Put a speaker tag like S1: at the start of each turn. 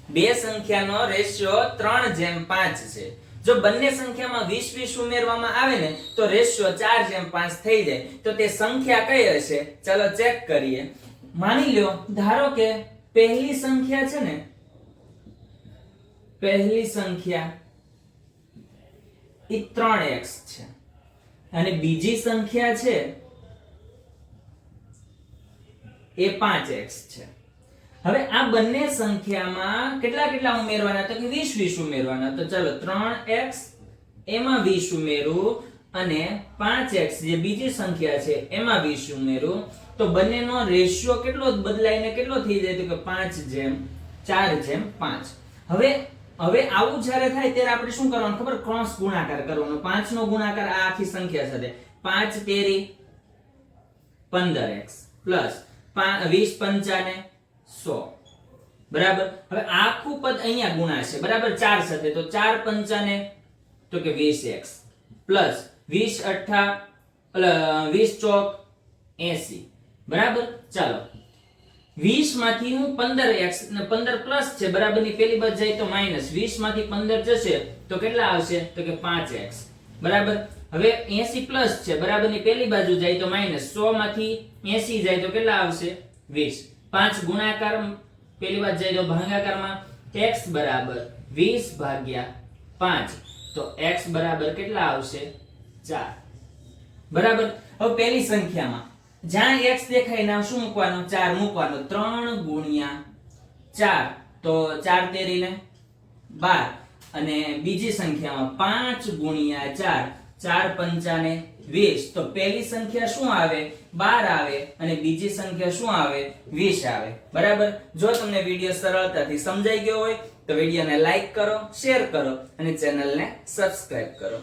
S1: બે સંખ્યાનો રેશિયો 3:5 છે. જો બંને સંખ્યામાં 20 ઉમેરવામાં આવે ને તો રેશિયો 4:5 થઈ જાય. તો તે સંખ્યા કઈ હશે? ચાલો ચેક કરીએ. માની લ્યો, ધારો કે પહેલી સંખ્યા છે ને, પહેલી સંખ્યા એ 3x છે અને બીજી સંખ્યા છે એ 5x છે. હવે આ બંને સંખ્યામાં કેટલા ઉમેરવાના? તો કે 20 ઉમેરવાના. તો ચાલો 3x એમાં 20 ઉમેરું અને 5x જે બીજી સંખ્યા છે એમાં 20 ઉમેરું તો બંનેનો રેશિયો કેટલો બદલાઈને કેટલો થઈ જાય? તો કે 5:4:5. હવે આવું જ્યારે થાય ત્યારે આપણે શું કરવાનું ખબર? ક્રોસ ગુણાકાર કરવાનો. 5 નો ગુણાકાર આ આખી સંખ્યા સાથે 5 તેરી 15x પ્લસ 20 પંચાને 100 બરાબર. હવે આખું પદ અહીંયા ગુણાશે બરાબર 4 સાથે. તો 4 પંચાને તો કે 20x પ્લસ 20 અઠ્ઠા 20 ચોક 80 બરાબર. ચાલો 20 માંથી હું 15x ને 15 પ્લસ છે બરાબર ની પેલી બાજુ જાય તો માઈનસ. 20 માંથી 15 જશે તો કેટલા આવશે? તો કે 5x બરાબર. હવે 80 પ્લસ છે બરાબર ની પેલી બાજુ જાય તો માઈનસ. 100 માંથી 80 જાય તો કેટલા આવશે? 20. 5 ગુણાકાર પેલી બાજુ જાય તો ભાગાકારમાં x બરાબર 20/5 તો x બરાબર કેટલા આવશે? 4 બરાબર. હવે પેલી સંખ્યામાં જ્યાં x દેખાય ના શું મૂકવાનો? 4 મૂકવાનો. 3 ગુણ્યા 4 તો 4 તેરી ને 12 અને બીજી સંખ્યામાં 5 ગુણ્યા 4 4 પંચાને 20 તો પહેલી સંખ્યા શું આવે? 12 આવે અને બીજી સંખ્યા શું આવે? 20 આવે બરાબર. જો તમને વિડિયો સરળતાથી સમજાઈ ગયો હોય તો વિડિયોને લાઈક કરો, શેર કરો અને ચેનલને સબસ્ક્રાઇબ કરો.